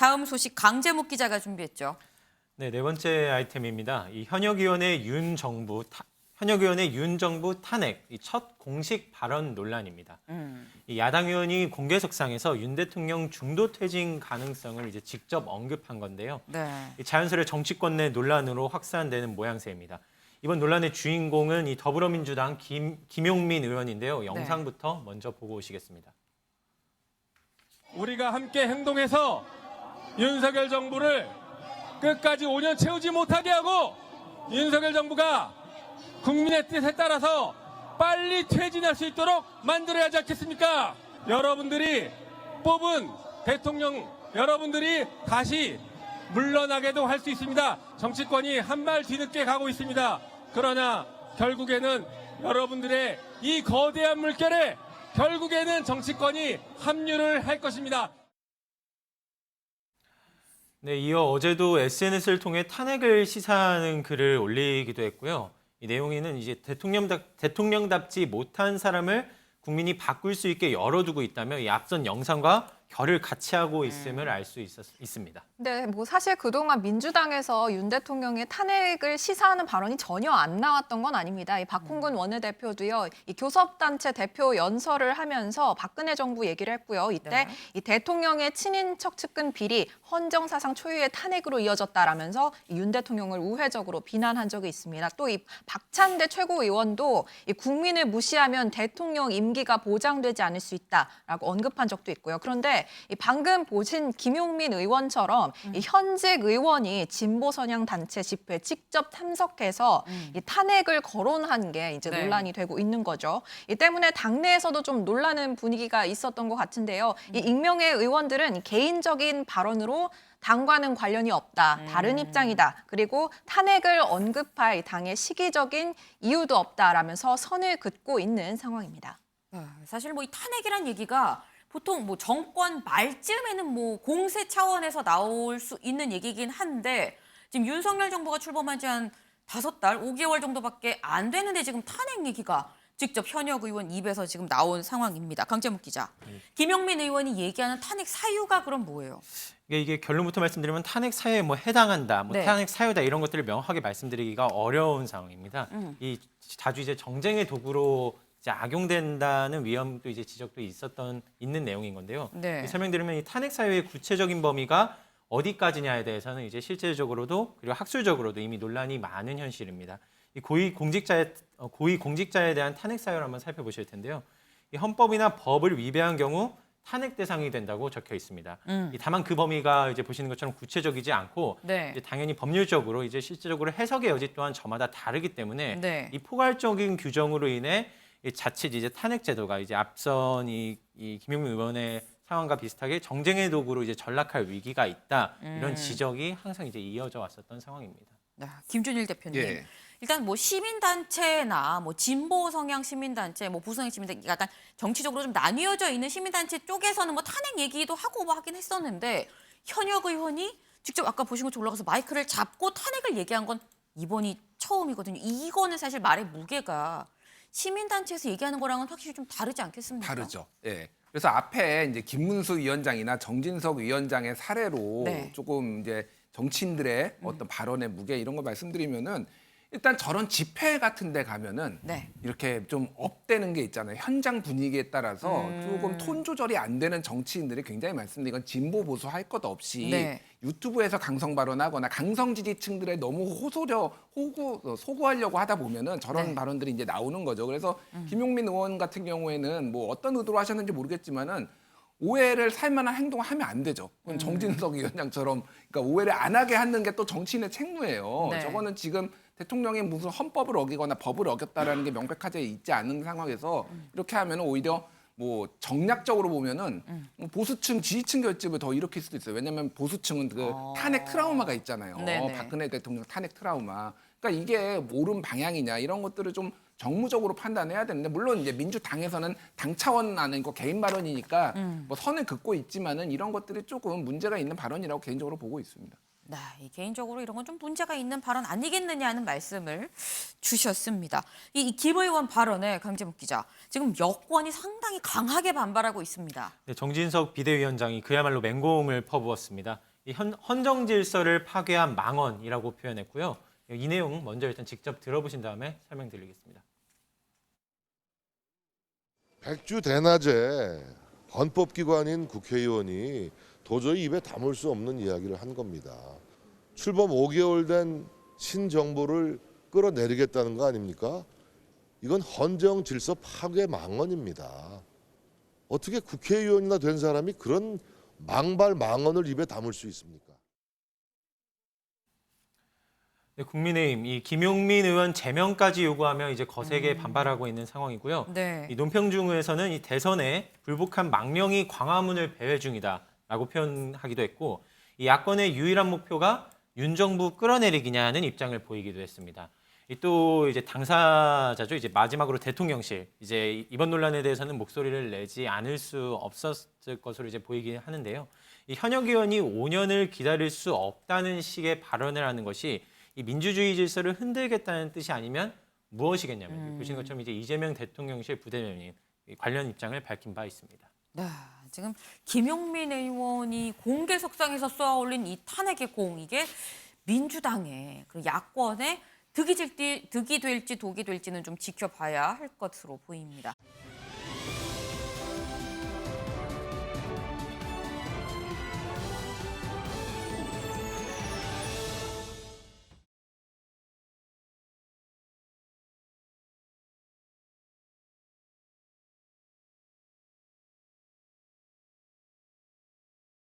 다음 소식 강재묵 기자가 준비했죠. 네, 네 번째 아이템입니다. 이 현역 의원의 윤 정부 탄핵 이 첫 공식 발언 논란입니다. 이 야당 의원이 공개석상에서 윤 대통령 중도 퇴진 가능성을 이제 직접 언급한 건데요. 네. 이 자연스레 정치권 내 논란으로 확산되는 모양새입니다. 이번 논란의 주인공은 이 더불어민주당 김용민 의원인데요. 영상부터 먼저 보고 오시겠습니다. 우리가 함께 행동해서 윤석열 정부를 끝까지 5년 채우지 못하게 하고 윤석열 정부가 국민의 뜻에 따라서 빨리 퇴진할 수 있도록 만들어야 하지 않겠습니까? 여러분들이 뽑은 대통령 여러분들이 다시 물러나게도 할 수 있습니다. 정치권이 한 발 뒤늦게 가고 있습니다. 그러나 결국에는 여러분들의 이 거대한 물결에 결국에는 정치권이 합류를 할 것입니다. 네, 이어 어제도 SNS를 통해 탄핵을 시사하는 글을 올리기도 했고요. 이 내용에는 이제 대통령답지 못한 사람을 국민이 바꿀 수 있게 열어두고 있다며 이 앞선 영상과 결을 같이 하고 있음을 알 수 있습니다. 네, 뭐 사실 그동안 민주당에서 윤 대통령의 탄핵을 시사하는 발언이 전혀 안 나왔던 건 아닙니다. 이 박홍근 원내대표도요, 이 교섭단체 대표 연설을 하면서 박근혜 정부 얘기를 했고요. 이때 이 대통령의 친인척 측근 비리 헌정사상 초유의 탄핵으로 이어졌다라면서 윤 대통령을 우회적으로 비난한 적이 있습니다. 또 이 박찬대 최고위원도 이 국민을 무시하면 대통령 임기가 보장되지 않을 수 있다라고 언급한 적도 있고요. 그런데 이 방금 보신 김용민 의원처럼 이 현직 의원이 진보 성향 단체 집회에 직접 참석해서 이 탄핵을 거론한 게 이제 논란이 되고 있는 거죠. 이 때문에 당내에서도 좀 놀라는 분위기가 있었던 것 같은데요. 이 익명의 의원들은 개인적인 발언으로 당과는 관련이 없다, 다른 입장이다, 그리고 탄핵을 언급할 당의 시기적인 이유도 없다라면서 선을 긋고 있는 상황입니다. 사실 뭐 이 탄핵이란 얘기가 보통 뭐 정권 말쯤에는 뭐 공세 차원에서 나올 수 있는 얘기긴 한데 지금 윤석열 정부가 출범한 지 한 5달, 5개월 정도밖에 안 되는데 지금 탄핵 얘기가 직접 현역 의원 입에서 지금 나온 상황입니다. 강재묵 기자. 김용민 의원이 얘기하는 탄핵 사유가 그럼 뭐예요? 이게 결론부터 말씀드리면 탄핵 사유에 뭐 해당한다, 뭐 네. 탄핵 사유다 이런 것들을 명확하게 말씀드리기가 어려운 상황입니다. 이 자주 이제 정쟁의 도구로 이제 악용된다는 위험도 이제 지적도 있는 내용인 건데요. 네. 설명드리면 이 탄핵 사유의 구체적인 범위가 어디까지냐에 대해서는 이제 실질적으로도 그리고 학술적으로도 이미 논란이 많은 현실입니다. 이 고위 공직자에 대한 탄핵 사유를 한번 살펴보실 텐데요. 이 헌법이나 법을 위배한 경우 탄핵 대상이 된다고 적혀 있습니다. 다만 그 범위가 이제 보시는 것처럼 구체적이지 않고 네. 이제 당연히 법률적으로 이제 실질적으로 해석의 여지 또한 저마다 다르기 때문에 네. 이 포괄적인 규정으로 인해 자칫 이제 탄핵 제도가 이제 앞선 이 김용민 의원의 상황과 비슷하게 정쟁의 도구로 이제 전락할 위기가 있다 이런 지적이 항상 이제 이어져 왔었던 상황입니다. 김준일 대표님. 예. 일단 뭐 시민단체나 뭐 진보 성향 시민단체, 뭐 보수성향 시민단체, 약간 정치적으로 좀 나뉘어져 있는 시민단체 쪽에서는 뭐 탄핵 얘기도 하고 뭐 하긴 했었는데 현역 의원이 직접 아까 보신 것처럼 올라가서 마이크를 잡고 탄핵을 얘기한 건 이번이 처음이거든요. 이거는 사실 말의 무게가 시민단체에서 얘기하는 거랑은 확실히 좀 다르지 않겠습니까? 다르죠. 예. 그래서 앞에 이제 김문수 위원장이나 정진석 위원장의 사례로 네. 조금 이제 정치인들의 어떤 발언의 무게 이런 거 말씀드리면은 일단 저런 집회 같은 데 가면은 네. 이렇게 좀 업되는 게 있잖아요. 현장 분위기에 따라서 조금 톤 조절이 안 되는 정치인들이 굉장히 많습니다. 이건 진보 보수 할 것 없이 네. 유튜브에서 강성 발언하거나 강성 지지층들의 너무 소구하려고 하다 보면은 저런 네. 발언들이 이제 나오는 거죠. 그래서 김용민 의원 같은 경우에는 뭐 어떤 의도로 하셨는지 모르겠지만은 오해를 살 만한 행동을 하면 안 되죠. 그건 정진석 위원장처럼 그러니까 오해를 안 하게 하는 게 또 정치인의 책무예요. 네. 저거는 지금 대통령이 무슨 헌법을 어기거나 법을 어겼다라는 게 명백하게 있지 않은 상황에서 이렇게 하면 오히려 뭐 정략적으로 보면은 뭐 보수층 지지층 결집을 더 일으킬 수도 있어요. 왜냐하면 보수층은 그 탄핵 트라우마가 있잖아요. 네네. 박근혜 대통령 탄핵 트라우마. 그러니까 이게 옳은 방향이냐 이런 것들을 좀 정무적으로 판단해야 되는데 물론 이제 민주당에서는 당 차원 아니고 개인 발언이니까 뭐 선을 긋고 있지만은 이런 것들이 조금 문제가 있는 발언이라고 개인적으로 보고 있습니다. 네, 개인적으로 이런 건 좀 문제가 있는 발언 아니겠느냐는 말씀을 주셨습니다. 이 김 의원 발언에 강재묵 기자, 지금 여권이 상당히 강하게 반발하고 있습니다. 네, 정진석 비대위원장이 그야말로 맹공을 퍼부었습니다. 이 헌정 질서를 파괴한 망언이라고 표현했고요. 이 내용 먼저 일단 직접 들어보신 다음에 설명드리겠습니다. 백주 대낮에 헌법기관인 국회의원이 도저히 입에 담을 수 없는 이야기를 한 겁니다. 출범 5개월 된 신정부를 끌어내리겠다는 거 아닙니까? 이건 헌정 질서 파괴 망언입니다. 어떻게 국회의원이나 된 사람이 그런 망발 망언을 입에 담을 수 있습니까? 네, 국민의힘 이 김용민 의원 제명까지 요구하며 이제 거세게 반발하고 있는 상황이고요. 네. 이 논평중에서는 이 대선에 불복한 망령이 광화문을 배회 중이다라고 표현하기도 했고, 이 야권의 유일한 목표가 윤 정부 끌어내리기냐는 입장을 보이기도 했습니다. 또 이제 당사자죠. 이제 마지막으로 대통령실 이제 이번 논란에 대해서는 목소리를 내지 않을 수 없었을 것으로 이제 보이긴 하는데요. 이 현역 의원이 5년을 기다릴 수 없다는 식의 발언을 하는 것이 이 민주주의 질서를 흔들겠다는 뜻이 아니면 무엇이겠냐면 보시는 것처럼 이제 이재명 대통령실 부대변인 관련 입장을 밝힌 바 있습니다. 네, 지금 김용민 의원이 공개 석상에서 쏘아올린 이 탄핵의 공, 이게 민주당의 그 야권의 득이 될지 독이 될지는 좀 지켜봐야 할 것으로 보입니다.